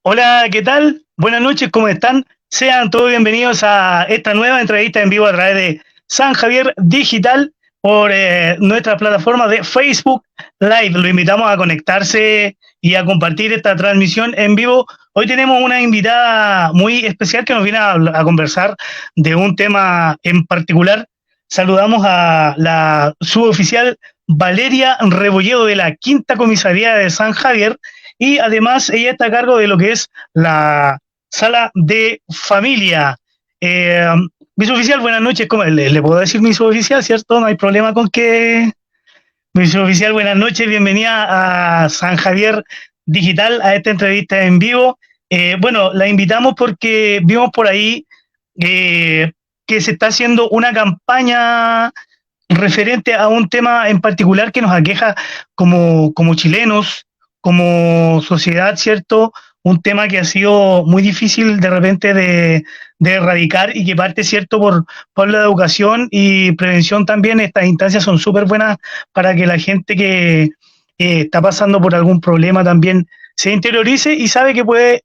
Hola, ¿qué tal? Buenas noches, ¿cómo están? Sean todos bienvenidos a esta nueva entrevista en vivo a través de San Javier Digital por nuestra plataforma de Facebook Live. Lo invitamos a conectarse y a compartir esta transmisión en vivo. Hoy tenemos una invitada muy especial que nos viene a conversar de un tema en particular. Saludamos a la suboficial Valeria Rebolledo de la Quinta Comisaría de San Javier y además ella está a cargo de lo que es la sala de familia. Eh, mi suboficial, buenas noches. ¿Cómo? ¿Le puedo decir mi suboficial, cierto? No hay problema con que... Mi suboficial, buenas noches. Bienvenida a San Javier Digital, a esta entrevista en vivo. Bueno, la invitamos porque vimos por ahí eh, que se está haciendo una campaña referente a un tema en particular que nos aqueja como chilenos, como sociedad, ¿cierto? Un tema que ha sido muy difícil de repente de erradicar y que parte, ¿cierto?, por la educación y prevención también. Estas instancias son súper buenas para que la gente que está pasando por algún problema también se interiorice y sabe que puede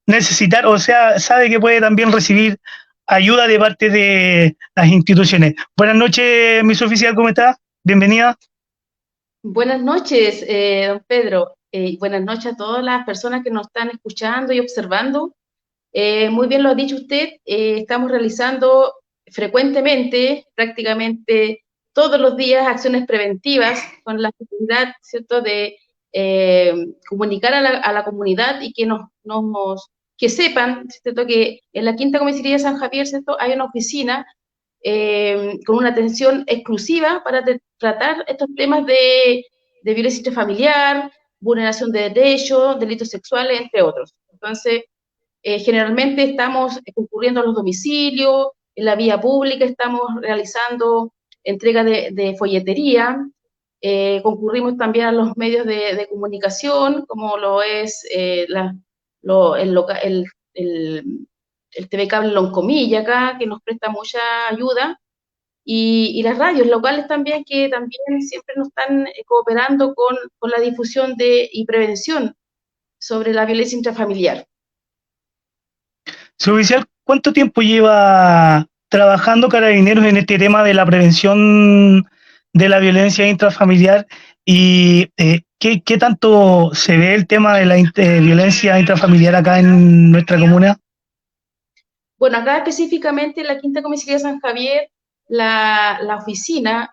necesitar, o sea, sabe que puede también recibir ayuda de parte de las instituciones. Buenas noches, Miss Oficial, ¿cómo está? Bienvenida. Buenas noches, don Pedro. Buenas noches a todas las personas que nos están escuchando y observando. Muy bien lo ha dicho usted. Estamos realizando frecuentemente, prácticamente todos los días, acciones preventivas con la finalidad, ¿cierto?, de comunicar a la comunidad y que que sepan, ¿cierto?, que en la Quinta Comisaría de San Javier, ¿cierto?, hay una oficina con una atención exclusiva para tratar estos temas de violencia intrafamiliar, vulneración de derechos, delitos sexuales, entre otros. Entonces, generalmente estamos concurriendo a los domicilios, en la vía pública estamos realizando entrega de folletería, concurrimos también a los medios de comunicación, como lo es el, el TV Cable Loncomilla acá, que nos presta mucha ayuda, y las radios locales también, que también siempre nos están cooperando con la difusión y prevención sobre la violencia intrafamiliar. Su oficial, ¿cuánto tiempo lleva trabajando Carabineros en este tema de la prevención de la violencia intrafamiliar y qué tanto se ve el tema de la violencia intrafamiliar acá en nuestra comuna? Bueno, acá específicamente en la Quinta Comisaría de San Javier, la oficina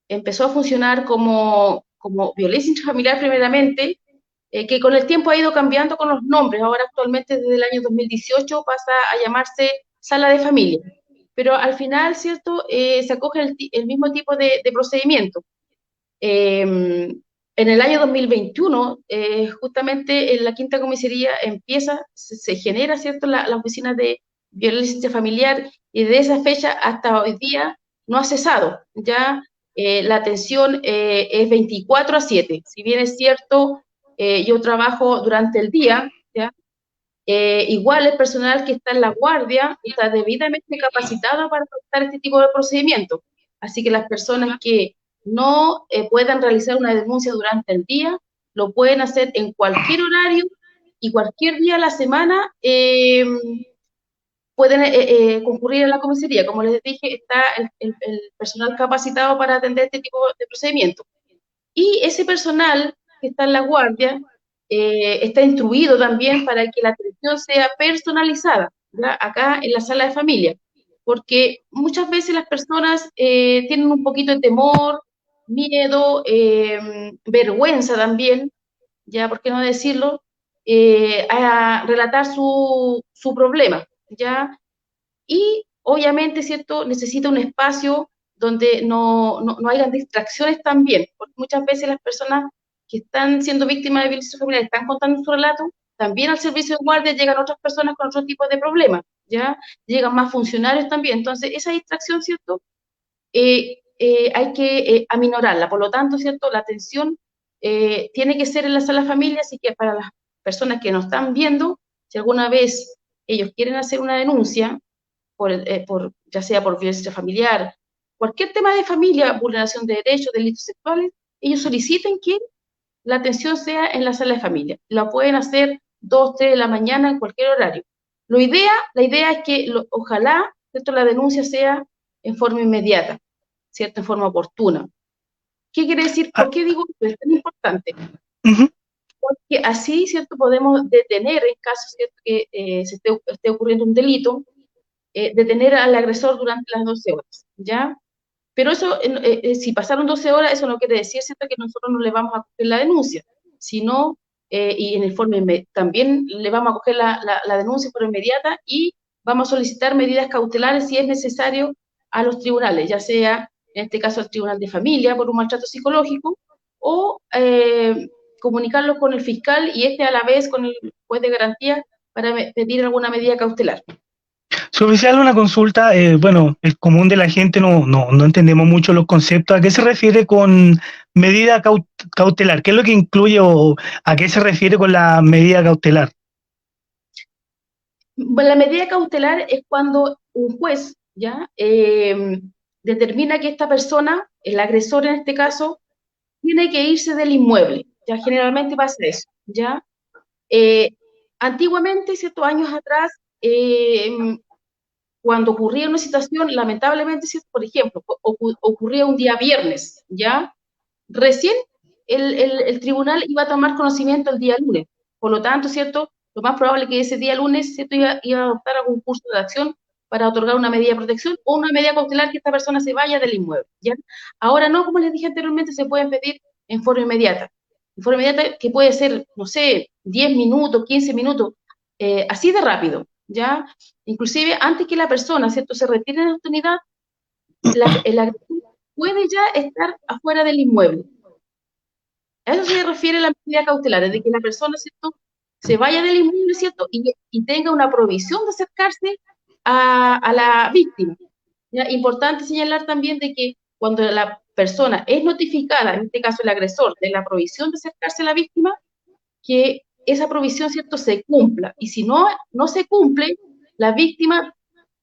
empezó a funcionar como violencia intrafamiliar primeramente, que con el tiempo ha ido cambiando con los nombres. Ahora actualmente desde el año 2018 pasa a llamarse sala de familia. Pero al final, ¿cierto? Se acoge el mismo tipo de procedimiento. En el año 2021, justamente en la Quinta Comisaría se genera, ¿cierto?, la oficina de violencia familiar, y de esa fecha hasta hoy día no ha cesado. Ya la atención es 24/7. Si bien es cierto, yo trabajo durante el día, ¿ya? Igual el personal que está en la guardia está debidamente capacitado para tratar este tipo de procedimientos. Así que las personas que no puedan realizar una denuncia durante el día, lo pueden hacer en cualquier horario y cualquier día a la semana. Pueden concurrir a la comisaría. Como les dije, está el personal capacitado para atender este tipo de procedimientos. Y ese personal que está en la guardia está instruido también para que la atención sea personalizada, ¿verdad?, acá en la sala de familia, porque muchas veces las personas tienen un poquito de temor, miedo, vergüenza también, ya, ¿por qué no decirlo?, a relatar su problema, ya, y obviamente, ¿cierto?, necesita un espacio donde no hayan distracciones también, porque muchas veces las personas que están siendo víctimas de violencia familiar están contando su relato, también al servicio de guardia llegan otras personas con otro tipo de problemas, ¿ya? Llegan más funcionarios también, entonces esa distracción, ¿cierto?, hay que aminorarla. Por lo tanto, ¿cierto?, la atención tiene que ser en la sala familia, así que para las personas que nos están viendo, si alguna vez ellos quieren hacer una denuncia, ya sea por violencia familiar, cualquier tema de familia, vulneración de derechos, delitos sexuales, ellos soliciten que la atención sea en la sala de familia. Lo pueden hacer 2, 3 de la mañana, en cualquier horario. La idea es que ojalá, ¿cierto?, la denuncia sea en forma inmediata, ¿cierto?, en forma oportuna. ¿Qué quiere decir? Ah, ¿Por qué digo esto? Es tan importante. ujú. Porque así, ¿cierto?, podemos detener en caso, ¿cierto?, que se esté ocurriendo un delito, detener al agresor durante las 12 horas, ¿ya? Pero eso, si pasaron 12 horas, eso no quiere decir, ¿cierto?, que nosotros no le vamos a coger la denuncia, sino, y en el forma también le vamos a coger la denuncia por inmediata y vamos a solicitar medidas cautelares si es necesario a los tribunales, ya sea, en este caso, al Tribunal de Familia por un maltrato psicológico, o comunicarlo con el fiscal y a la vez con el juez de garantía para pedir alguna medida cautelar. Su oficial, una consulta, bueno, el común de la gente no entendemos mucho los conceptos. ¿A qué se refiere con medida cautelar? ¿Qué es lo que incluye o a qué se refiere con la medida cautelar? Bueno, la medida cautelar es cuando un juez ya determina que esta persona, el agresor en este caso, tiene que irse del inmueble. Ya generalmente pasa eso. Ya Eh, antiguamente, ciertos años atrás, cuando ocurría una situación, lamentablemente, por ejemplo, ocurría un día viernes, ya recién el tribunal iba a tomar conocimiento el día lunes. Por lo tanto, ¿cierto? Lo más probable es que ese día lunes, ¿cierto?, iba a adoptar algún curso de acción para otorgar una medida de protección o una medida cautelar que esta persona se vaya del inmueble, ¿ya? Ahora no, como les dije anteriormente, se pueden pedir en forma inmediata. En forma inmediata que puede ser, no sé, 10 minutos, 15 minutos, así de rápido, ¿ya? Inclusive, antes que la persona, ¿cierto?, se retire de la unidad, el agresor puede ya estar afuera del inmueble. A eso se refiere la medida cautelar, es de que la persona, ¿cierto?, se vaya del inmueble, ¿cierto?, y tenga una provisión de acercarse a la víctima. ¿Ya? Importante señalar también de que cuando la persona es notificada, en este caso el agresor, de la provisión de acercarse a la víctima, que esa provisión, ¿cierto?, se cumpla. Y si no se cumple, la víctima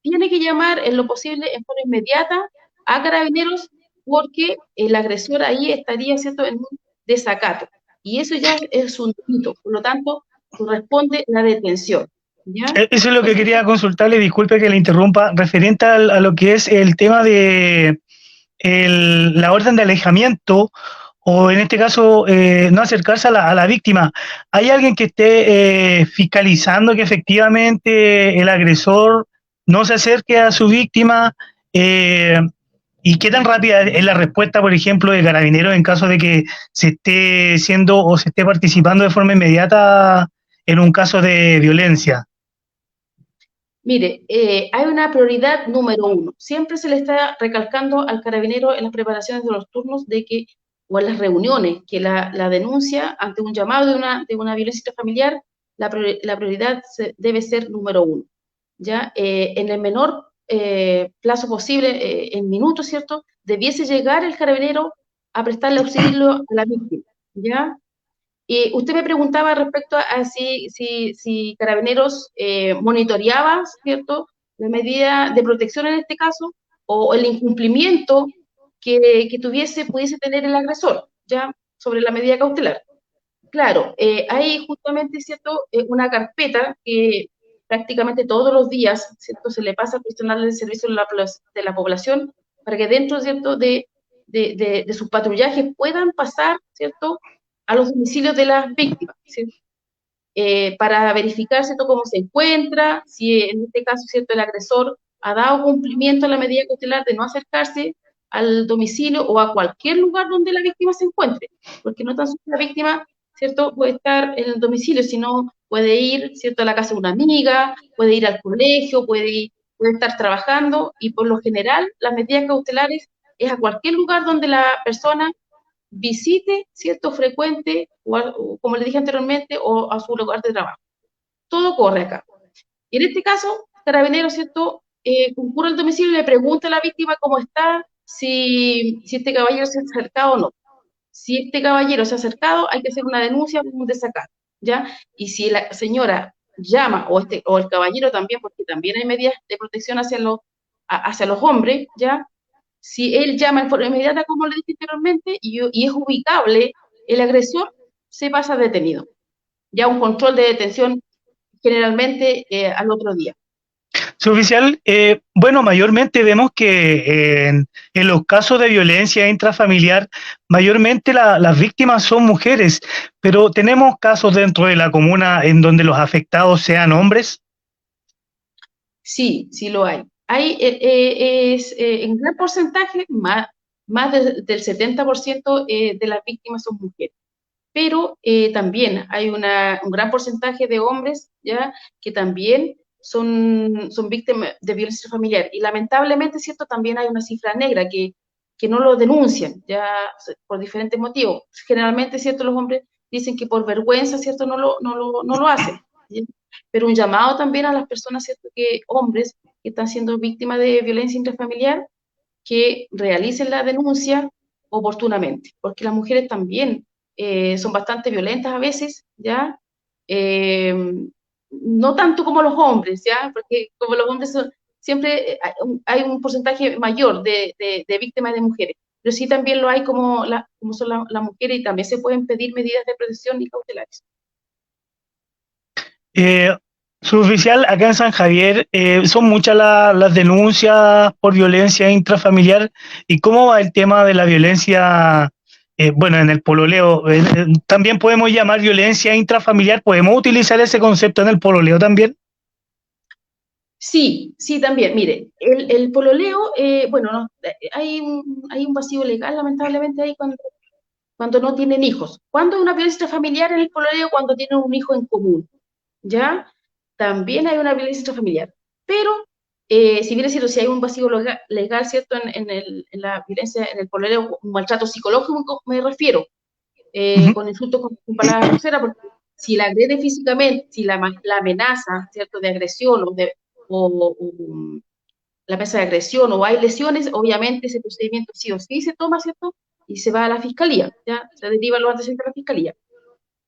tiene que llamar en lo posible en forma inmediata a Carabineros porque el agresor ahí estaría, ¿cierto?, en un desacato. Y eso ya es un delito. Por lo tanto, corresponde la detención. ¿Ya? Eso es lo que Entonces, quería consultarle, disculpe que le interrumpa, referente a lo que es el tema de la orden de alejamiento o en este caso no acercarse a la víctima. ¿Hay alguien que esté fiscalizando que efectivamente el agresor no se acerque a su víctima? Eh, ¿Y qué tan rápida es la respuesta, por ejemplo, de Carabineros en caso de que se esté siendo o se esté participando de forma inmediata en un caso de violencia? mire, hay una prioridad número uno. Siempre se le está recalcando al carabinero en las preparaciones de los turnos de que, o en las reuniones, que la denuncia ante un llamado de una violencia familiar, la prioridad debe ser número uno. ¿Ya? En el menor plazo posible, en minutos, ¿cierto? Debiese llegar el carabinero a prestarle auxilio a la víctima. ¿Ya? Y usted me preguntaba respecto a si Carabineros monitoreaba, ¿cierto?, la medida de protección en este caso, o el incumplimiento que pudiese tener el agresor, ¿ya?, sobre la medida cautelar. Claro, hay justamente, ¿cierto?, una carpeta que prácticamente todos los días, ¿cierto?, se le pasa al personal del servicio de la población para que dentro, ¿cierto?, de sus patrullajes puedan pasar, ¿cierto?, a los domicilios de las víctimas, ¿cierto?, para verificar, ¿cierto?, cómo se encuentra, si en este caso, ¿cierto?, el agresor ha dado cumplimiento a la medida cautelar de no acercarse al domicilio o a cualquier lugar donde la víctima se encuentre, porque no tan solo la víctima, ¿cierto?, puede estar en el domicilio, sino puede ir, ¿cierto?, a la casa de una amiga, puede ir al colegio, puede estar trabajando, y por lo general las medidas cautelares es a cualquier lugar donde la persona visite, ¿cierto?, frecuente, o como le dije anteriormente, o a su lugar de trabajo. Todo corre acá. Y en este caso, Carabineros, ¿cierto?, concurre al domicilio y le pregunta a la víctima cómo está, si este caballero se ha acercado o no. Si este caballero se ha acercado, hay que hacer una denuncia por un desacato, ¿ya? Y si la señora llama, o el caballero también, porque también hay medidas de protección hacia los hombres, ¿ya? Si él llama en forma inmediata, como le dije anteriormente, y es ubicable el agresor, se pasa detenido. ya un control de detención generalmente al otro día. Su oficial, bueno, mayormente vemos que en los casos de violencia intrafamiliar, mayormente las víctimas son mujeres, pero tenemos casos dentro de la comuna en donde los afectados sean hombres. Sí, sí lo hay. Hay en gran porcentaje, más del 70% de las víctimas son mujeres, pero también hay un gran porcentaje de hombres ya que también son víctimas de violencia familiar. Y lamentablemente, ¿cierto? También hay una cifra negra que no lo denuncian, ya por diferentes motivos. Generalmente, ¿cierto? Los hombres dicen que por vergüenza, ¿cierto? No lo hacen. ¿Ya? Pero un llamado también a las personas, ¿cierto? Que hombres que están siendo víctimas de violencia intrafamiliar, que realicen la denuncia oportunamente, porque las mujeres también son bastante violentas a veces, ¿ya? Eh, no tanto como los hombres, ¿ya? Porque como los hombres son, siempre hay un porcentaje mayor de víctimas de mujeres, pero sí también lo hay como son las mujeres y también se pueden pedir medidas de protección y cautelares. Eh, Su oficial, acá en San Javier, son muchas las denuncias por violencia intrafamiliar. ¿Y cómo va el tema de la violencia, bueno, en el pololeo? También podemos llamar violencia intrafamiliar, podemos utilizar ese concepto en el pololeo también. Sí, sí, también. Mire, el pololeo, bueno, no, hay un vacío legal, lamentablemente, ahí cuando no tienen hijos. ¿Cuándo hay una violencia familiar en el pololeo? Cuando tienen un hijo en común, ¿ya? También hay una violencia familiar. Pero, si bien es cierto, si hay un vacío legal, ¿cierto? En la violencia, en el pololeo, un maltrato psicológico, me refiero, Ujú. con insultos, con palabras groseras, porque si la agrede físicamente, si la amenaza, ¿cierto? De agresión o la mesa de agresión o hay lesiones, obviamente ese procedimiento sí o sí se toma, ¿cierto? Y se va a la fiscalía, ¿ya? Se deriva los antecedentes a la fiscalía.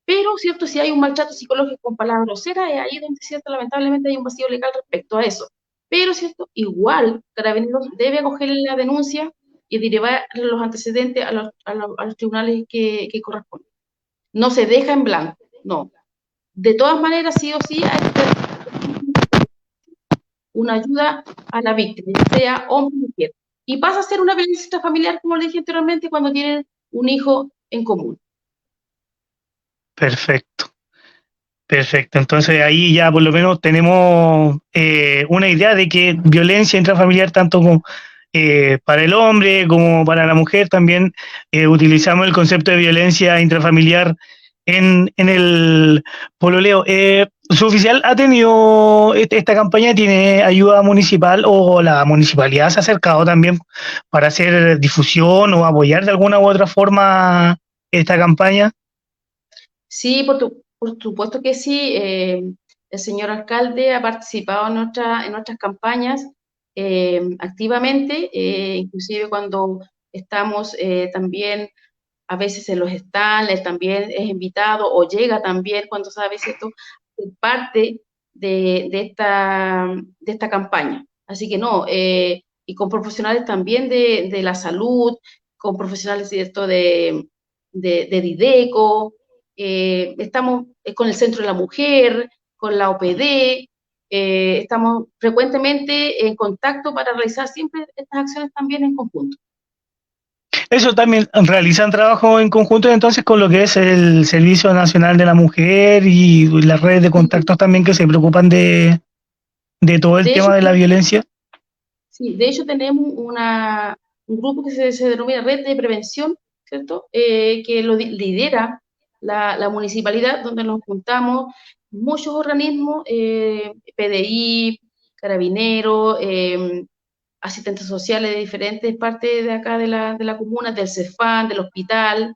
Pero, ¿cierto? Si hay un maltrato psicológico con palabras groseras, es ahí donde, ¿cierto? Lamentablemente hay un vacío legal respecto a eso. Pero, ¿cierto? Igual, Carabineros debe acoger la denuncia y derivar los antecedentes a los tribunales que corresponden. No se deja en blanco, no. De todas maneras, sí o sí, hay que dar una ayuda a la víctima, sea hombre o mujer. Y pasa a ser una violencia familiar, como le dije anteriormente, cuando tienen un hijo en común. Perfecto, perfecto. Entonces ahí ya por lo menos tenemos una idea de que violencia intrafamiliar, tanto como para el hombre como para la mujer, también utilizamos el concepto de violencia intrafamiliar en el pololeo. ¿Su oficial ha tenido esta campaña, tiene ayuda municipal o la municipalidad se ha acercado también para hacer difusión o apoyar de alguna u otra forma esta campaña? Sí, por supuesto que sí. El señor alcalde ha participado en nuestras campañas activamente, inclusive cuando estamos también a veces en los stands, él también es invitado o llega también cuando sabe esto, parte de esta campaña. Así que no, y con profesionales también de la salud, con profesionales ¿cierto? de Dideco, estamos con el Centro de la Mujer, con la OPD, estamos frecuentemente en contacto para realizar siempre estas acciones también en conjunto. Eso también realizan trabajo en conjunto entonces con lo que es el Servicio Nacional de la Mujer y las redes de Sí, contactos también que se preocupan de todo el de hecho, tema de la violencia. sí, de hecho tenemos un grupo que se denomina Red de Prevención, ¿cierto? Que lo lidera la municipalidad, donde nos juntamos muchos organismos, PDI, Carabineros, asistentes sociales de diferentes partes de acá de la comuna, del CEFAN, del hospital,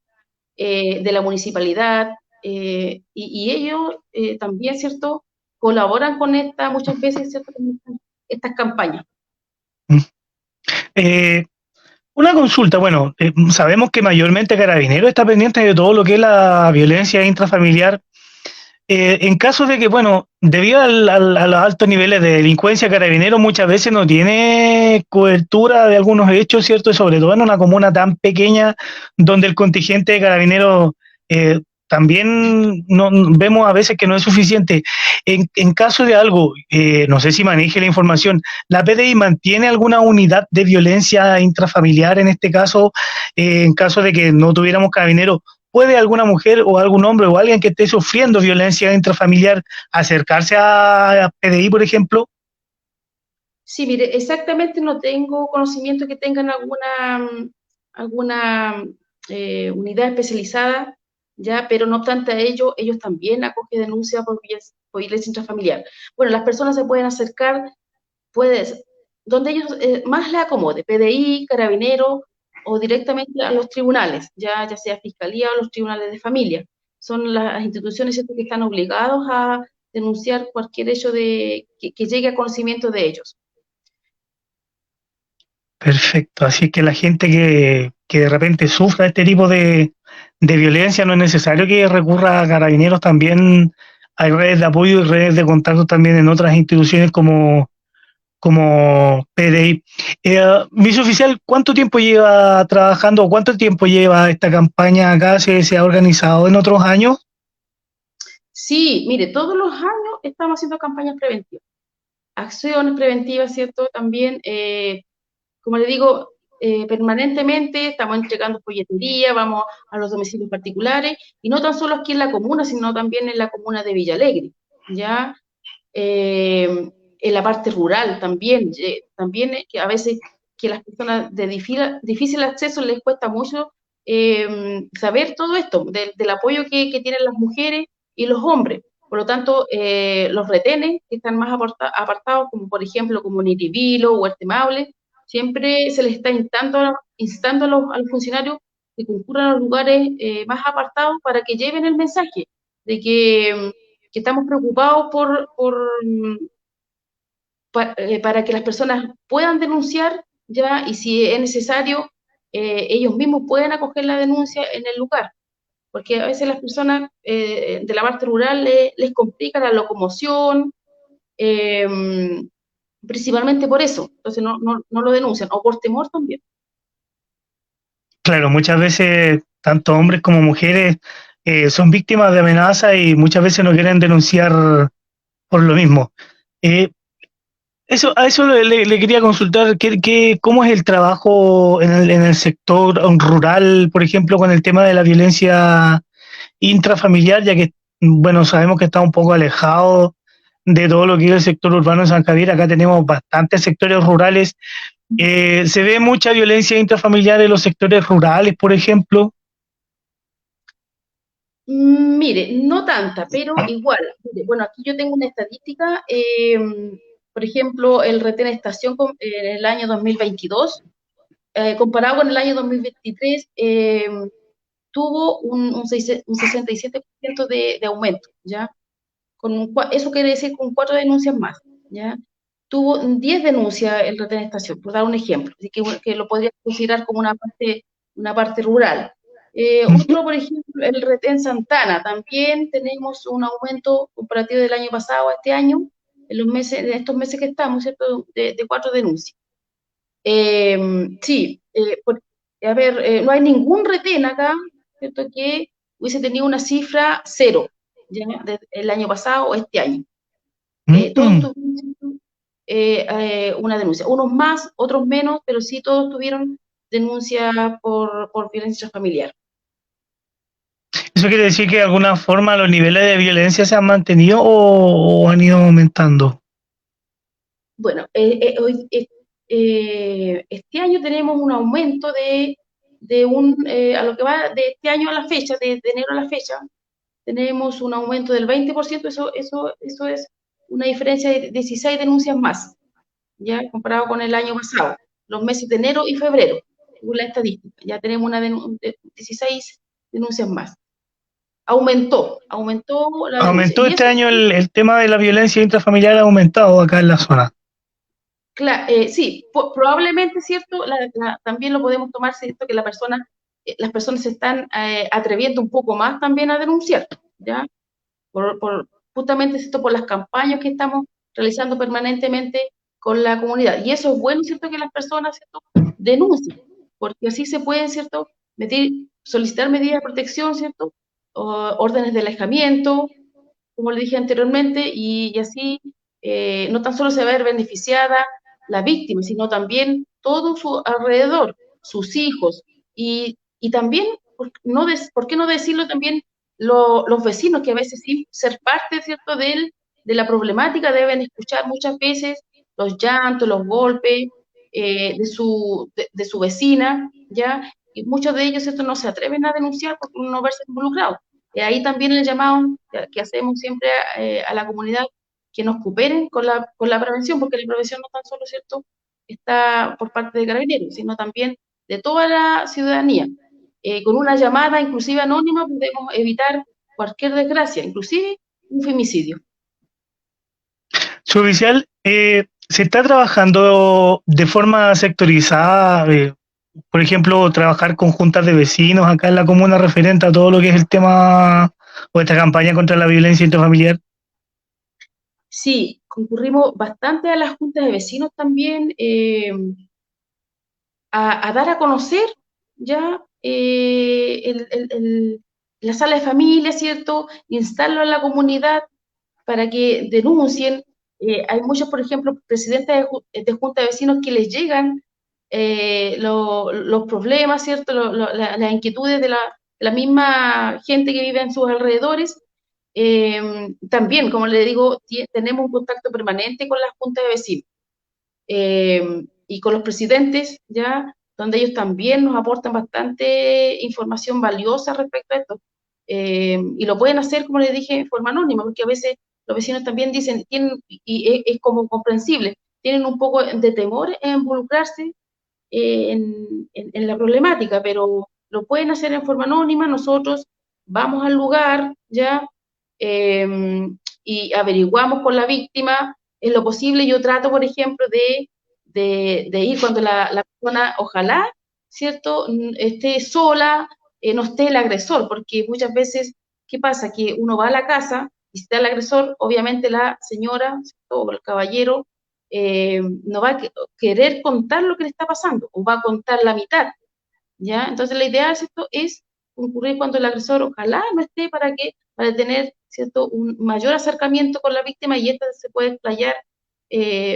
de la municipalidad, y ellos también, ¿cierto? Colaboran con muchas veces, ¿cierto? Con estas campañas. Eh, una consulta, bueno, sabemos que mayormente Carabineros está pendiente de todo lo que es la violencia intrafamiliar. En caso de que, bueno, debido a los altos niveles de delincuencia, Carabineros muchas veces no tiene cobertura de algunos hechos, ¿cierto? Y sobre todo en una comuna tan pequeña donde el contingente de Carabineros también vemos a veces que no es suficiente. En caso de algo, no sé si maneje la información, ¿la PDI mantiene alguna unidad de violencia intrafamiliar en este caso? En caso de que no tuviéramos carabineros, ¿puede alguna mujer o algún hombre o alguien que esté sufriendo violencia intrafamiliar acercarse a PDI, por ejemplo? Sí, mire, exactamente no tengo conocimiento que tengan alguna unidad especializada, ya, pero no obstante a ello, ellos también acogen denuncias por violencia intrafamiliar. Bueno, las personas se pueden acercar, puedes, donde ellos más les acomode, PDI, Carabinero o directamente a los tribunales, ya sea Fiscalía o los tribunales de familia. Son las instituciones, ¿cierto?, que están obligados a denunciar cualquier hecho que llegue a conocimiento de ellos. Perfecto, así que la gente que de repente sufra este tipo de violencia no es necesario que recurra a carabineros, también hay redes de apoyo y redes de contacto también en otras instituciones como PDI. Viceoficial, ¿cuánto tiempo lleva trabajando o cuánto tiempo lleva esta campaña acá? ¿Se ha organizado en otros años? Sí, mire, todos los años estamos haciendo campañas preventivas, acciones preventivas, ¿cierto? También, como le digo, permanentemente estamos entregando folletería, vamos a los domicilios particulares, y no tan solo aquí en la comuna, sino también en la comuna de Villalegre, ¿ya? En la parte rural también, que a veces que las personas de difícil acceso les cuesta mucho saber todo esto, del apoyo que tienen las mujeres y los hombres. Por lo tanto, los retenes que están más apartados, como por ejemplo como Niribilo o Huertemable, siempre se les está instando a los funcionarios que concurran a los lugares más apartados para que lleven el mensaje de que estamos preocupados para que las personas puedan denunciar ya y si es necesario, ellos mismos pueden acoger la denuncia en el lugar, porque a veces las personas de la parte rural les complica la locomoción, eh, principalmente por eso, entonces no lo denuncian, o por temor también. Claro, muchas veces tanto hombres como mujeres son víctimas de amenazas y muchas veces no quieren denunciar por lo mismo. Eh, a eso le quería consultar, ¿cómo es el trabajo en el sector rural, por ejemplo, con el tema de la violencia intrafamiliar, ya que, bueno, sabemos que está un poco alejado de todo lo que es el sector urbano de San Javier? Acá tenemos bastantes sectores rurales. ¿Se ve mucha violencia intrafamiliar en los sectores rurales, por ejemplo? Mire, no tanta, pero igual. Mire, bueno, aquí yo tengo una estadística. Por ejemplo, el retén estación en el año 2022, comparado con el año 2023, tuvo un 67% de aumento, ¿ya? Eso quiere decir con 4 denuncias más, ¿ya? Tuvo 10 denuncias el retén estación, por dar un ejemplo, así que lo podría considerar como una parte rural. Ujú. Otro, por ejemplo, el retén Santana, también tenemos un aumento comparativo del año pasado a este año, en estos meses que estamos, ¿cierto?, de 4 denuncias. Sí, a ver, no hay ningún retén acá, ¿cierto?, que hubiese tenido una cifra cero, ya, el año pasado o este año. Todos Mm. tuvieron una denuncia, unos más, otros menos, pero sí todos tuvieron denuncia por violencia familiar. ¿Eso quiere decir que de alguna forma los niveles de violencia se han mantenido o han ido aumentando? Bueno, este año tenemos un aumento a lo que va de este año a la fecha, de enero a la fecha, tenemos un aumento del 20%, eso es una diferencia de 16 denuncias más, ya comparado con el año pasado, los meses de enero y febrero, según la estadística, ya tenemos 16 denuncias más. Aumentó la denuncia. Aumentó Y este eso, año el tema de la violencia intrafamiliar, ha aumentado acá en la zona. sí, probablemente, ¿cierto? También lo podemos tomar, ¿cierto? Que las personas se están atreviendo un poco más también a denunciar, ¿ya? Justamente, ¿cierto?, por las campañas que estamos realizando permanentemente con la comunidad. Y eso es bueno, ¿cierto?, que las personas, ¿cierto?, denuncien, porque así se pueden, ¿cierto?, solicitar medidas de protección, ¿cierto?, órdenes de alejamiento, como le dije anteriormente, y así no tan solo se va a ver beneficiada la víctima, sino también todo su alrededor, sus hijos, y también, ¿por qué no decirlo también los vecinos que a veces sin ser parte, ¿cierto?, de la problemática deben escuchar muchas veces los llantos, los golpes de su vecina, ¿ya? Y muchos de ellos, ¿cierto?, no se atreven a denunciar por no verse involucrados. Ahí también el llamado que hacemos siempre a la comunidad que nos cooperen con la prevención, porque la prevención no tan solo, ¿cierto?, está por parte de Carabineros, sino también de toda la ciudadanía. Con una llamada, inclusive anónima, podemos evitar cualquier desgracia, inclusive un femicidio. Suboficial, ¿se está trabajando de forma sectorizada? Por ejemplo, trabajar con juntas de vecinos acá en la comuna referente a todo lo que es el tema o esta campaña contra la violencia intrafamiliar. Sí, concurrimos bastante a las juntas de vecinos también, a dar a conocer ya la sala de familia, ¿cierto? Instalarlo en la comunidad para que denuncien. Hay muchos, por ejemplo, presidentes de junta de vecinos que les llegan los problemas, ¿cierto? Las inquietudes de la misma gente que vive en sus alrededores. También, como le digo, tenemos un contacto permanente con las juntas de vecinos y con los presidentes, ya, donde ellos también nos aportan bastante información valiosa respecto a esto. Y lo pueden hacer, como les dije, en forma anónima, porque a veces los vecinos también dicen, y es como comprensible, tienen un poco de temor en involucrarse en la problemática, pero lo pueden hacer en forma anónima, nosotros vamos al lugar, ¿ya? Y averiguamos con la víctima, en lo posible yo trato, por ejemplo, de ir cuando la persona, ojalá, ¿cierto?, esté sola, no esté el agresor, porque muchas veces, ¿qué pasa? Que uno va a la casa y está el agresor, obviamente la señora, ¿cierto?, o el caballero, no va a querer contar lo que le está pasando, o va a contar la mitad, ¿ya? Entonces la idea ¿cierto?, es concurrir cuando el agresor ojalá no esté para tener, ¿cierto?, un mayor acercamiento con la víctima y ésta se puede explayar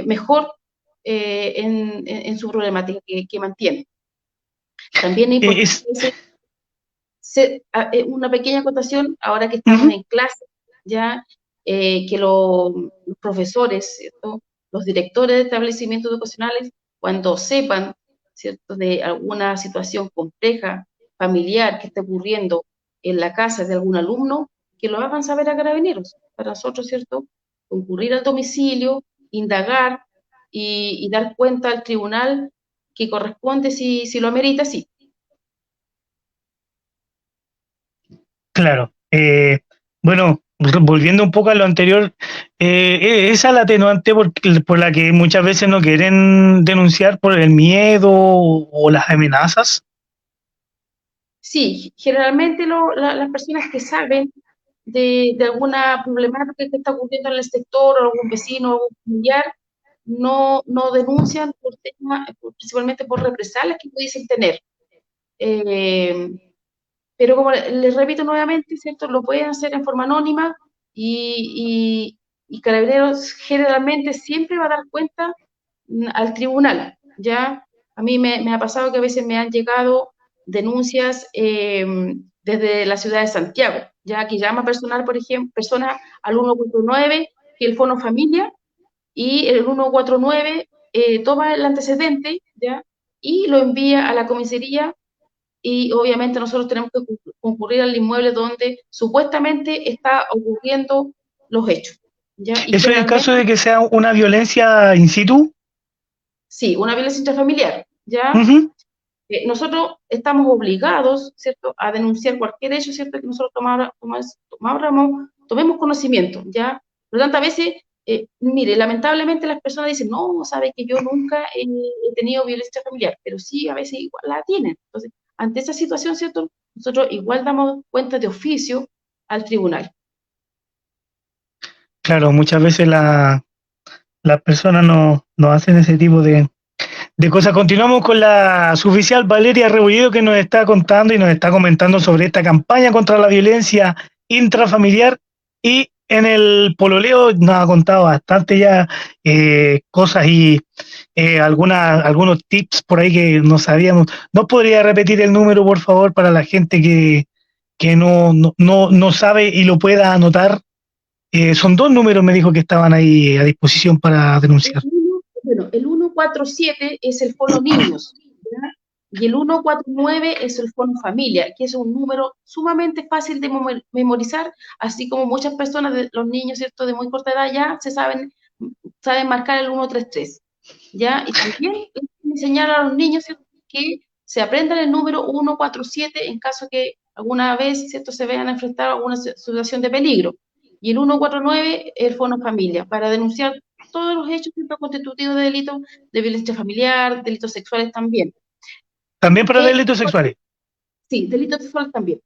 mejor en su problemática que mantiene. También es importante Es, una pequeña acotación, ahora que uh estamos -huh. en clase, ya que los profesores, ¿cierto?, los directores de establecimientos educacionales, cuando sepan, ¿cierto?, de alguna situación compleja, familiar que esté ocurriendo en la casa de algún alumno, que lo hagan saber a Carabineros. Para nosotros, ¿cierto?, concurrir al domicilio, indagar y dar cuenta al tribunal que corresponde si lo amerita, sí. Claro. Bueno, volviendo un poco a lo anterior, esa es la atenuante por la que muchas veces no quieren denunciar por el miedo o las amenazas. Sí, generalmente las personas que saben de alguna problemática que está ocurriendo en el sector o algún vecino o algún familiar no denuncian principalmente por represalias que pudiesen tener. Eh, pero como les repito nuevamente, ¿cierto? Lo pueden hacer en forma anónima y Carabineros generalmente siempre va a dar cuenta al tribunal, ¿ya? A mí me ha pasado que a veces me han llegado denuncias desde la ciudad de Santiago, ya que llama personal, por ejemplo, personas al 149, que el Fono Familia, y el 149 toma el antecedente, ¿ya? Y lo envía a la comisaría y obviamente nosotros tenemos que concurrir al inmueble donde supuestamente está ocurriendo los hechos, ¿ya? Y Eso en caso generalmente, de que sea una violencia in situ. sí, una violencia intrafamiliar, Uh ¿ya? -huh. Nosotros estamos obligados, ¿cierto?, a denunciar cualquier hecho, ¿cierto?, que nosotros tomemos conocimiento, ¿ya? Por lo tanto, a veces, mire, lamentablemente las personas dicen, no, sabe que yo nunca he tenido violencia familiar, pero sí, a veces igual la tienen. Entonces, ante esa situación, ¿cierto?, nosotros igual damos cuenta de oficio al tribunal. Claro, muchas veces las personas no hacen ese tipo de cosas. Continuamos con la suboficial Valeria Rebolledo, que nos está contando y nos está comentando sobre esta campaña contra la violencia intrafamiliar, y en el pololeo nos ha contado bastante ya cosas y algunos tips por ahí que no sabíamos. ¿No podría repetir el número, por favor, para la gente que no sabe y lo pueda anotar? Son dos números, me dijo, que estaban ahí a disposición para denunciar. Bueno, el 147 es el fono niños, ¿ya? Y el 149 es el fono familia, que es un número sumamente fácil de memorizar, así como muchas personas, los niños, ¿cierto?, de muy corta edad ya saben marcar el 133, ¿ya? Y también enseñar a los niños, ¿cierto?, que se aprendan el número 147 en caso que alguna vez, ¿cierto?, se vean enfrentados a alguna situación de peligro. Y el 149, el fono familia, para denunciar todos los hechos constitutivos de delitos de violencia familiar, delitos sexuales también. También para delitos sexuales. Sí, delitos sexuales también.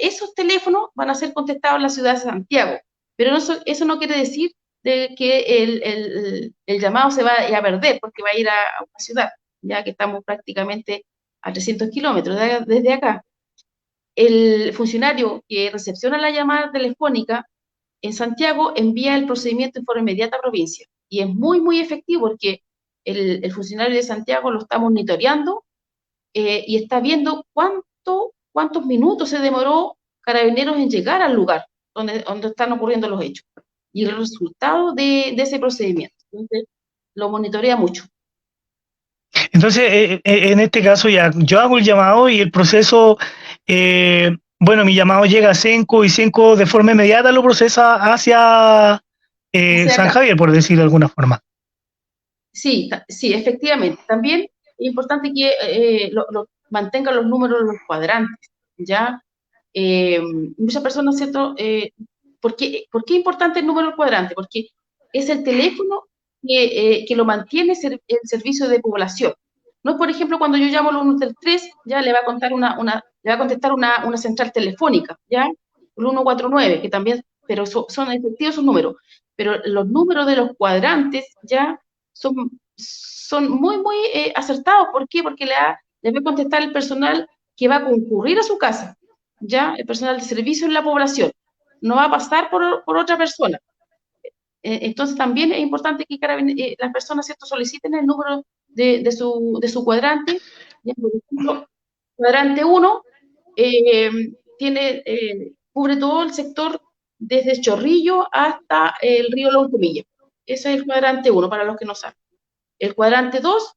Esos teléfonos van a ser contestados en la ciudad de Santiago, pero eso no quiere decir de que el llamado se va a perder porque va a ir a una ciudad, ya que estamos prácticamente a 300 kilómetros desde acá. El funcionario que recepciona la llamada telefónica en Santiago envía el procedimiento en forma inmediata a provincia. Y es muy, muy efectivo porque el funcionario de Santiago lo está monitoreando y está viendo cuántos minutos se demoró Carabineros en llegar al lugar donde están ocurriendo los hechos. Y el resultado de ese procedimiento. Entonces, lo monitorea mucho. Entonces, en este caso ya, yo hago el llamado y el proceso, bueno, mi llamado llega a Senco y Senco de forma inmediata lo procesa hacia Hacia San acá. Javier, por decirlo de alguna forma. Sí, sí, efectivamente. También es importante que mantengan los números de los cuadrantes, ¿ya? Muchas personas, ¿cierto? ¿Por qué es importante el número del cuadrante? Porque es el teléfono que lo mantiene el servicio de población. No es, por ejemplo, cuando yo llamo al 133, ya le va a contar le va a contestar una central telefónica, ¿ya? El 149, que también, pero son efectivos sus números. Pero los números de los cuadrantes, ya son muy, muy acertados. ¿Por qué? Porque le va a contestar el personal que va a concurrir a su casa, ¿ya? El personal de servicio en la población. No va a pasar por otra persona. Entonces también es importante que las personas, ¿cierto?, soliciten el número de su cuadrante. Ya, por ejemplo, cuadrante 1 eh, cubre todo el sector desde Chorrillo hasta el río Lonquimilla. Ese es el cuadrante 1 para los que no saben. El cuadrante 2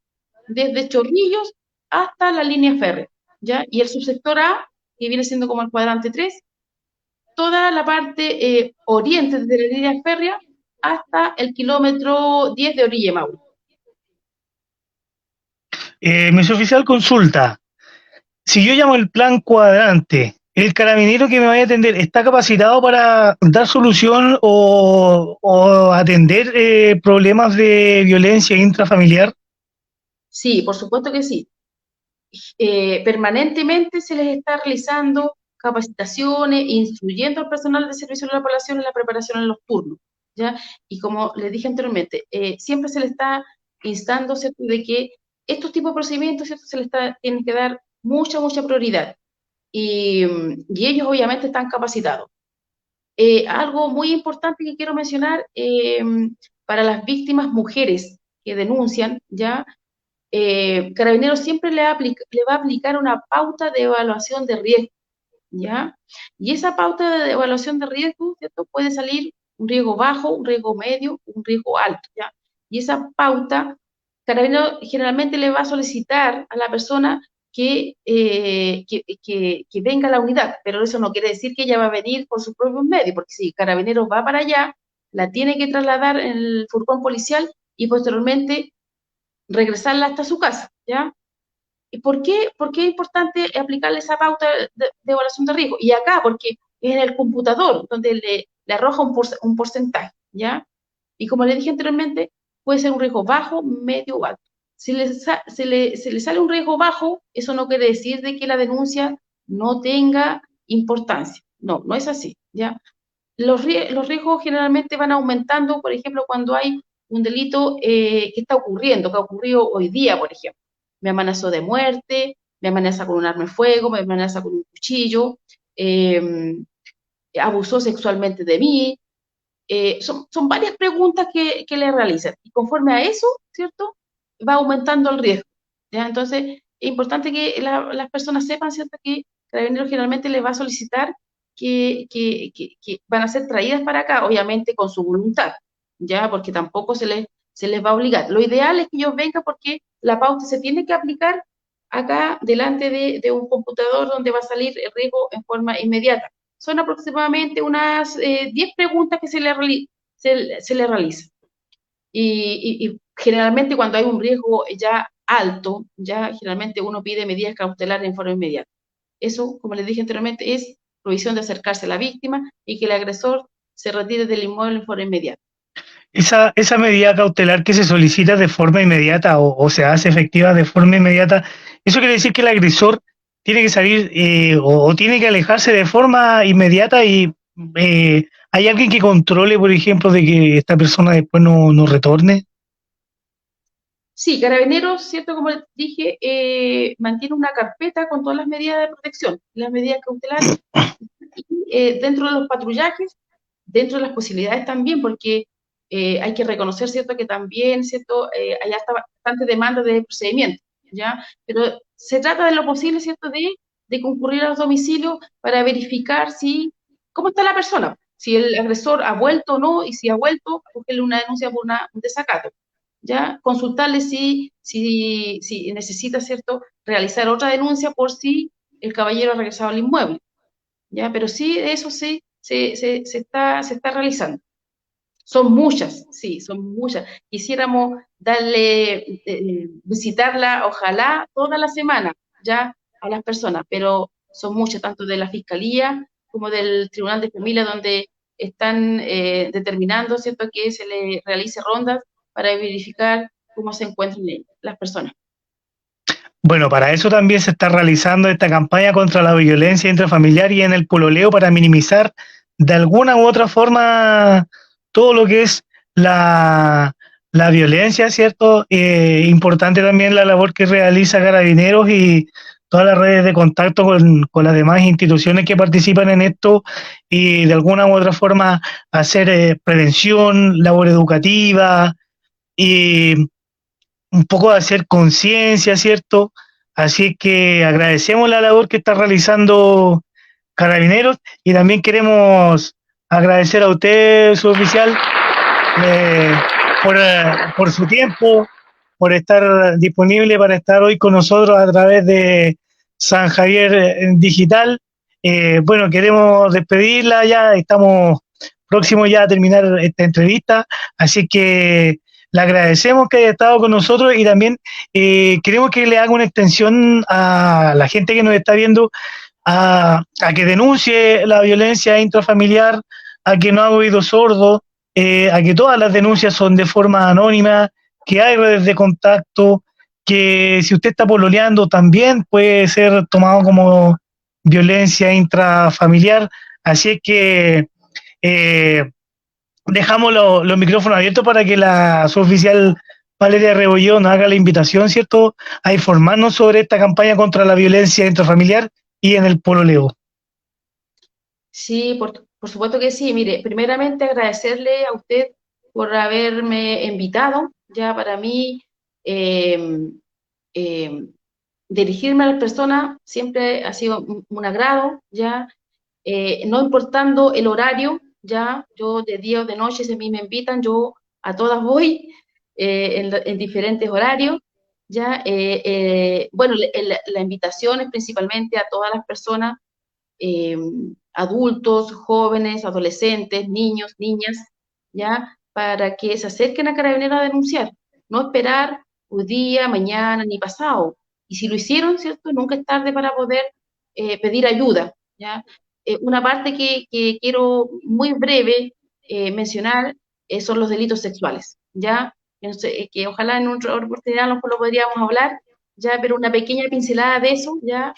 desde Chorrillos hasta la línea férrea, ¿ya? Y el subsector A, que viene siendo como el cuadrante 3, toda la parte oriente desde la línea férrea hasta el kilómetro 10 de Orilla Maule. Mi oficial consulta, si yo llamo el plan cuadrante, ¿el carabinero que me vaya a atender está capacitado para dar solución o atender problemas de violencia intrafamiliar? Sí, por supuesto que sí. Permanentemente se les está realizando capacitaciones, instruyendo al personal de servicio de la población en la preparación en los turnos, ¿ya? Y como les dije anteriormente, siempre se les está instando, ¿cierto?, de que estos tipos de procedimientos, ¿cierto?, tienen que dar mucha, mucha prioridad. Y ellos obviamente están capacitados. Algo muy importante que quiero mencionar para las víctimas mujeres que denuncian, ¿ya? Carabineros siempre le va a aplicar una pauta de evaluación de riesgo, ¿ya? Y esa pauta de evaluación de riesgo, ¿cierto?, puede salir un riesgo bajo, un riesgo medio, un riesgo alto, ¿ya? Y esa pauta, Carabineros generalmente le va a solicitar a la persona que venga a la unidad, pero eso no quiere decir que ella va a venir por sus propios medios, porque si Carabineros va para allá, la tiene que trasladar en el furgón policial y posteriormente regresarla hasta su casa, ¿ya? ¿Y por qué es importante aplicarle esa pauta de evaluación de riesgo? Y acá, porque es en el computador donde le arroja un porcentaje, ¿ya? Y como le dije anteriormente, puede ser un riesgo bajo, medio o alto. Si le sale un riesgo bajo, eso no quiere decir de que la denuncia no tenga importancia. No, no es así, ¿ya? Los riesgos generalmente van aumentando, por ejemplo, cuando hay un delito que está ocurriendo, que ha ocurrido hoy día, por ejemplo. Me amenazó de muerte, me amenaza con un arma de fuego, me amenaza con un cuchillo, eh, abusó sexualmente de mí. Son varias preguntas que le realizan. Y conforme a eso, ¿cierto? Va aumentando el riesgo. ¿Ya? Entonces, es importante que las personas sepan, ¿cierto? Que Carabineros generalmente les va a solicitar que van a ser traídas para acá, obviamente con su voluntad, ¿ya? Porque tampoco se les va a obligar. Lo ideal es que ellos vengan porque la pauta se tiene que aplicar acá delante de un computador donde va a salir el riesgo en forma inmediata. Son aproximadamente unas 10 preguntas que se le realizan. Y generalmente cuando hay un riesgo ya alto, ya generalmente uno pide medidas cautelares en forma inmediata. Eso, como les dije anteriormente, es provisión de acercarse a la víctima y que el agresor se retire del inmueble en forma inmediata. Esa medida cautelar que se solicita de forma inmediata o se hace efectiva de forma inmediata, eso quiere decir que el agresor tiene que salir o tiene que alejarse de forma inmediata y hay alguien que controle, por ejemplo, de que esta persona después no retorne. Sí, Carabineros, cierto, como les dije, mantiene una carpeta con todas las medidas de protección, las medidas cautelares, y dentro de los patrullajes, dentro de las posibilidades también, porque hay que reconocer, ¿cierto?, que también, ¿cierto?, hay hasta bastante demanda de procedimiento, ¿ya? Pero se trata de lo posible, ¿cierto?, de concurrir a los domicilios para verificar cómo está la persona, si el agresor ha vuelto o no, y si ha vuelto, cogerle una denuncia por un desacato, ¿ya? Consultarle si necesita, ¿cierto?, realizar otra denuncia por si el caballero ha regresado al inmueble, ¿ya? Pero sí, eso sí, se está realizando. Son muchas, sí, son muchas. Quisiéramos visitarla, ojalá, toda la semana, ya, a las personas, pero son muchas, tanto de la Fiscalía como del Tribunal de Familia, donde están determinando, ¿cierto?, que se le realice rondas para verificar cómo se encuentran las personas. Bueno, para eso también se está realizando esta campaña contra la violencia intrafamiliar y en el pololeo para minimizar de alguna u otra forma todo lo que es la violencia, ¿cierto? Importante también la labor que realiza Carabineros y todas las redes de contacto con las demás instituciones que participan en esto y de alguna u otra forma hacer prevención, labor educativa y un poco de hacer conciencia, ¿cierto? Así que agradecemos la labor que está realizando Carabineros y también queremos agradecer a usted, su oficial, eh, por su tiempo, por estar disponible para estar hoy con nosotros a través de San Javier Digital. Bueno, queremos despedirla ya, estamos próximos ya a terminar esta entrevista, así que le agradecemos que haya estado con nosotros y también queremos que le haga una extensión a la gente que nos está viendo a que denuncie la violencia intrafamiliar, a que no haga oídos sordos, a que todas las denuncias son de forma anónima, que hay redes de contacto, que si usted está pololeando también puede ser tomado como violencia intrafamiliar. Así es que eh, dejamos los micrófonos abiertos para que la suboficial Valeria Rebollón nos haga la invitación, ¿cierto?, a informarnos sobre esta campaña contra la violencia intrafamiliar y en el pololeo. Sí, por supuesto que sí. Mire, primeramente agradecerle a usted por haberme invitado. Ya para mí, eh, eh, dirigirme a las personas siempre ha sido un agrado, ya, no importando el horario, ya, yo de día o de noche, si a mí me invitan, yo a todas voy, en diferentes horarios, ya, bueno, la invitación es principalmente a todas las personas, eh, adultos, jóvenes, adolescentes, niños, niñas, ¿ya? Para que se acerquen a Carabineros a denunciar, no esperar hoy día, mañana, ni pasado. Y si lo hicieron, ¿cierto? Nunca es tarde para poder pedir ayuda, ¿ya? Una parte que quiero muy breve mencionar son los delitos sexuales, ¿ya? Que, no sé, que ojalá en otra oportunidad lo podríamos hablar, ¿ya? Pero una pequeña pincelada de eso, ¿ya?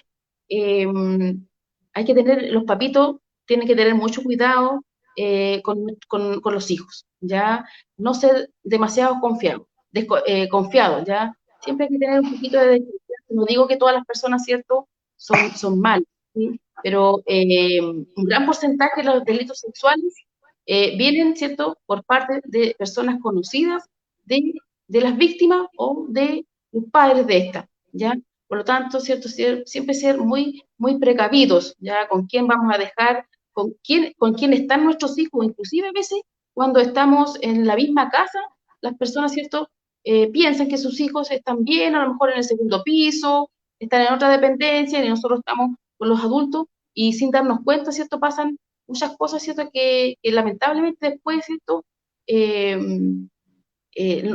Hay que tener, los papitos tienen que tener mucho cuidado, con los hijos, ¿ya? No ser demasiado confiado, ¿ya? Siempre hay que tener un poquito de desconfianza. No digo que todas las personas, ¿cierto?, son malas, ¿sí? Pero un gran porcentaje de los delitos sexuales vienen, ¿cierto?, por parte de personas conocidas de las víctimas o de los padres de estas, ¿ya? Por lo tanto, ¿cierto?, siempre ser muy, muy precavidos, ¿ya? Con quién vamos a dejar, con quién están nuestros hijos, inclusive a veces cuando estamos en la misma casa, las personas, ¿cierto?, piensan que sus hijos están bien, a lo mejor en el segundo piso, están en otra dependencia y nosotros estamos con los adultos y sin darnos cuenta, ¿cierto?, pasan muchas cosas, ¿cierto?, que lamentablemente después, ¿cierto?,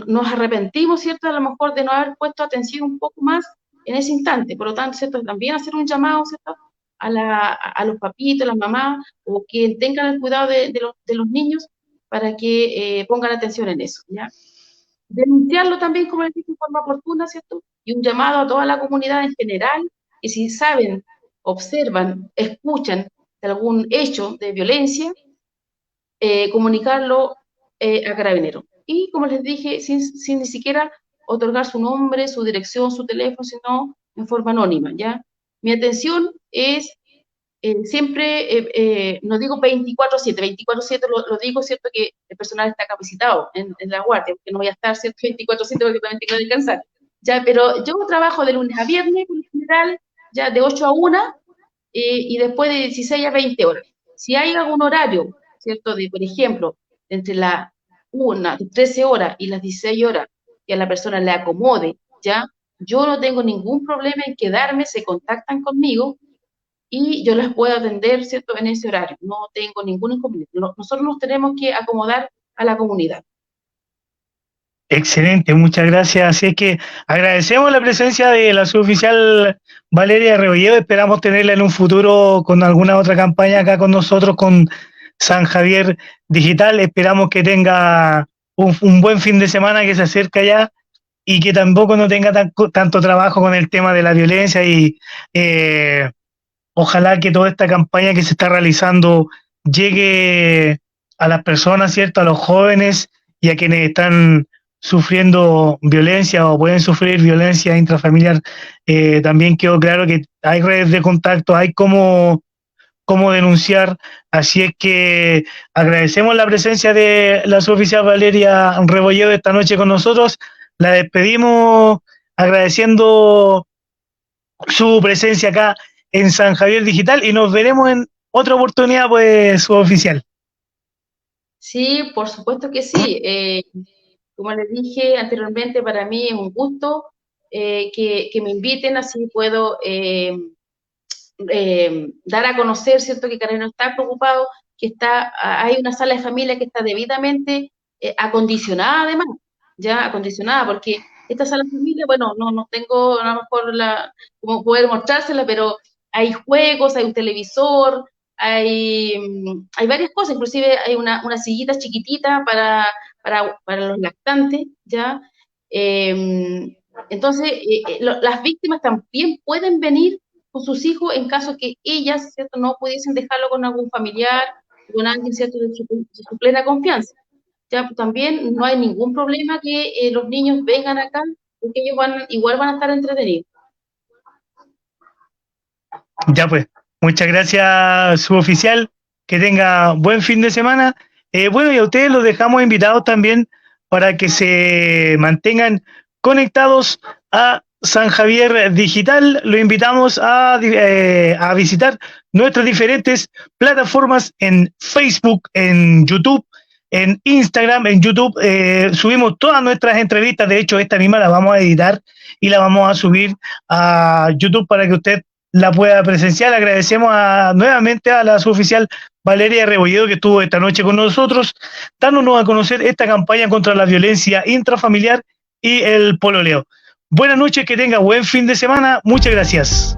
nos arrepentimos, ¿cierto?, a lo mejor de no haber puesto atención un poco más en ese instante. Por lo tanto, ¿cierto?, también hacer un llamado, ¿cierto?, a los papitos, a las mamás, o que tengan el cuidado de los niños para que pongan atención en eso, ¿ya? Denunciarlo también, como les dije, de forma oportuna, ¿cierto? Y un llamado a toda la comunidad en general, que si saben, observan, escuchan de algún hecho de violencia, comunicarlo a Carabineros. Y como les dije, sin ni siquiera otorgar su nombre, su dirección, su teléfono, sino en forma anónima, ¿ya? Mi atención es siempre, no digo 24/7, 24/7 lo digo, ¿cierto?, que el personal está capacitado en la guardia, porque no voy a estar, ¿cierto?, 24/7 porque también tengo que descansar, ¿ya? Pero yo trabajo de lunes a viernes, en general, ya de 8 a 1, y después de 16 a 20 horas. Si hay algún horario, ¿cierto?, por ejemplo, entre las 13 horas y las 16 horas, que a la persona le acomode, ¿ya? Yo no tengo ningún problema en quedarme, se contactan conmigo y yo las puedo atender, ¿cierto?, en ese horario. No tengo ningún inconveniente. Nosotros nos tenemos que acomodar a la comunidad. Excelente, muchas gracias. Así es que agradecemos la presencia de la suboficial Valeria Rebolledo. Esperamos tenerla en un futuro con alguna otra campaña acá con nosotros, con San Javier Digital. Esperamos que tenga un buen fin de semana que se acerca ya y que tampoco no tenga tanto trabajo con el tema de la violencia y ojalá que toda esta campaña que se está realizando llegue a las personas, ¿cierto? A los jóvenes y a quienes están sufriendo violencia o pueden sufrir violencia intrafamiliar. También quedó claro que hay redes de contacto, hay cómo denunciar, así es que agradecemos la presencia de la suboficial Valeria Rebolledo esta noche con nosotros, la despedimos agradeciendo su presencia acá en San Javier Digital y nos veremos en otra oportunidad, pues, suboficial. Sí, por supuesto que sí. Como les dije anteriormente, para mí es un gusto que me inviten, así puedo dar a conocer, ¿cierto?, que Carabineros está preocupado, que hay una sala de familia que está debidamente acondicionada, además, ya acondicionada, porque esta sala de familia, bueno, no tengo a lo mejor como poder mostrársela, pero hay juegos, hay un televisor, hay varias cosas, inclusive hay una sillita chiquitita para los lactantes, ¿ya? Entonces, las víctimas también pueden venir con sus hijos en caso que ellas, ¿cierto?, no pudiesen dejarlo con algún familiar, con alguien, ¿cierto?, de su plena confianza. Ya, también no hay ningún problema que los niños vengan acá, porque ellos igual van a estar entretenidos. Ya pues, muchas gracias, suboficial, que tenga buen fin de semana. Bueno, y a ustedes los dejamos invitados también para que se mantengan conectados a San Javier Digital. Lo invitamos a visitar nuestras diferentes plataformas en Facebook, en YouTube, en Instagram. En YouTube subimos todas nuestras entrevistas. De hecho, esta misma la vamos a editar y la vamos a subir a YouTube para que usted la pueda presenciar. Agradecemos nuevamente a la suboficial Valeria Rebolledo, que estuvo esta noche con nosotros, dándonos a conocer esta campaña contra la violencia intrafamiliar y el pololeo. Buenas noches, que tenga buen fin de semana. Muchas gracias.